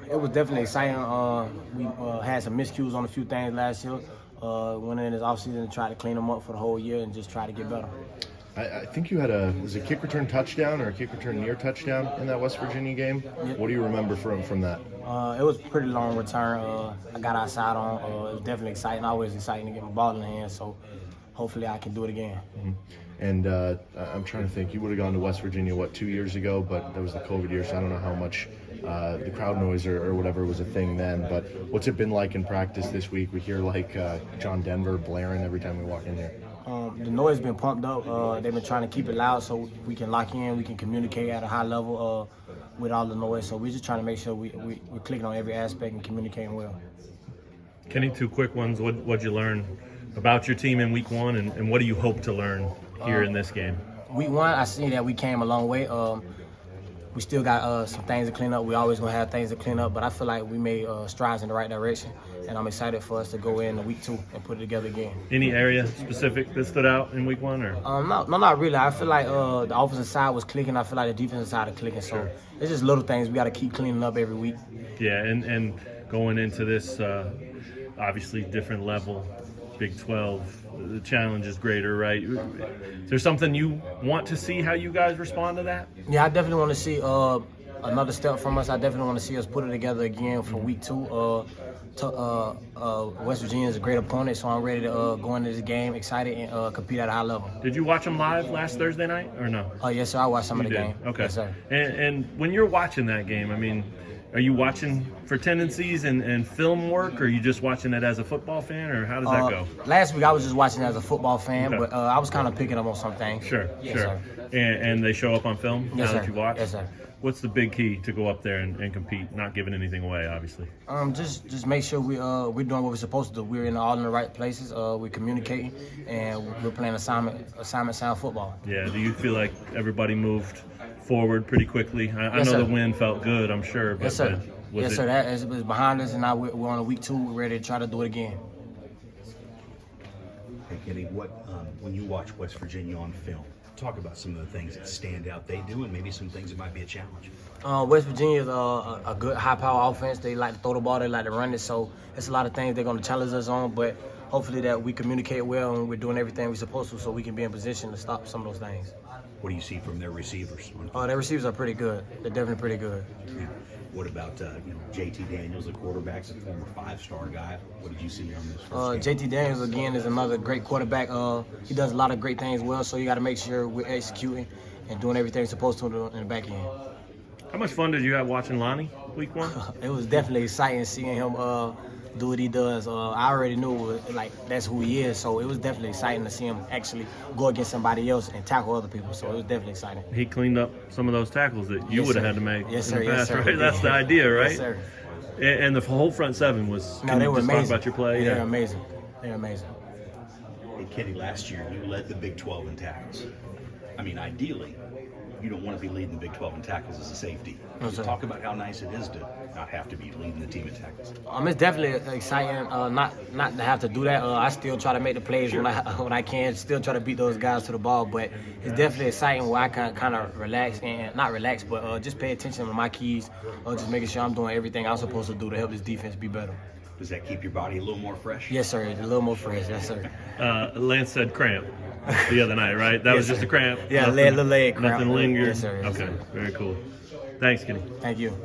It was definitely exciting. We had some miscues on a few things last year. Went in this offseason and tried to clean them up for the whole year and just try to get better. I think you had was a kick return touchdown or a kick return near touchdown in that West Virginia game. Yep. What do you remember from that? It was a pretty long return. I got outside on. It was definitely exciting. Always exciting to get my ball in the hand. So hopefully I can do it again. Mm-hmm. And I'm trying to think. You would have gone to West Virginia 2 years ago, but that was the COVID year, so I don't know how much the crowd noise or whatever was a thing then. But what's it been like in practice this week? We hear John Denver blaring every time we walk in here. The noise has been pumped up. They've been trying to keep it loud so we can lock in, we can communicate at a high level with all the noise. So we're just trying to make sure we're clicking on every aspect and communicating well. Kenny, 2 quick ones. What'd you learn about your team in week 1, and what do you hope to learn here in this game? Week 1, I see that we came a long way. We still got some things to clean up. We always gonna have things to clean up, but I feel like we made strides in the right direction, and I'm excited for us to go in week 2 and put it together again. Any area specific that stood out in week 1, or? No, not really. I feel like the offensive side was clicking. I feel like the defensive side is clicking. So Sure. It's just little things we got to keep cleaning up every week. Yeah, and going into this, obviously different level, Big 12. The challenge is greater, right? Is there something you want to see how you guys respond to that? Yeah, I definitely want to see another step from us. I definitely want to see us put it together again for week 2. West Virginia is a great opponent, so I'm ready to go into this game excited and compete at a high level. Did you watch them live last Thursday night or no? Yes, sir. I watched some of the game. Okay. Yes, sir. And when you're watching that game, I mean, are you watching for tendencies and film work, or are you just watching it as a football fan, or how does that go? Last week I was just watching as a football fan, Okay. but I was kind of picking up on some things. Sure, Yes, sure. sir. And they show up on film Yes, now sir. that you watch? Yes, sir. What's the big key to go up there and compete, not giving anything away, obviously? Just make sure we're doing what we're supposed to do. We're all in the right places. We're communicating, and we're playing assignment sound football. Yeah. Do you feel like everybody moved forward pretty quickly? I Yes, know sir. the win felt good, I'm sure. But, Yes, sir. was Yes, it- sir. That is behind us, and now we're on week 2. We're ready to try to do it again. Hey, Kenny, when you watch West Virginia on film, talk about some of the things that stand out they do and maybe some things that might be a challenge. West Virginia is a good high-power offense. They like to throw the ball. They like to run it. So it's a lot of things they're going to challenge us on, but hopefully that we communicate well and we're doing everything we're supposed to so we can be in position to stop some of those things. What do you see from their receivers? Their receivers are pretty good. They're definitely pretty good. Yeah. What about JT Daniels, the quarterback's a former 5-star guy? What did you see on this first game? JT Daniels, again, is another great quarterback. He does a lot of great things well, so you got to make sure we're executing and doing everything we're supposed to do in the back end. How much fun did you have watching Lonnie week 1? It was definitely exciting seeing him do what he does. I already knew that's who he is, so it was definitely exciting to see him actually go against somebody else and tackle other people. So it was definitely exciting. He cleaned up some of those tackles that you Yes, would have sir. had to make Yes, in sir. the Yes, past, sir. right? That's the idea, right? Yes, sir. And the whole front 7 was. No, Can they you were just amazing. talk about your play? They're Yeah. amazing. They're amazing. Hey, Kenny, last year you led the Big 12 in tackles. I mean, ideally, you don't want to be leading the Big 12 in tackles as a safety. No, sir. Talk about how nice it is to not have to be leading the team in tackles. It's definitely exciting not to have to do that. I still try to make the plays when I can, still try to beat those guys to the ball, but it's definitely exciting where I can kind of relax and not relax, but just pay attention to my keys, just making sure I'm doing everything I'm supposed to do to help this defense be better. Does that keep your body a little more fresh? Yes, sir. A little more fresh. Yes, sir. Lance said cramp the other night, right? That was just sir. a cramp. Yeah, Nothing- little leg cramp. Nothing lingered. Yes, sir. Yes, Okay, sir. very cool. Thanks, Kenny. Thank you.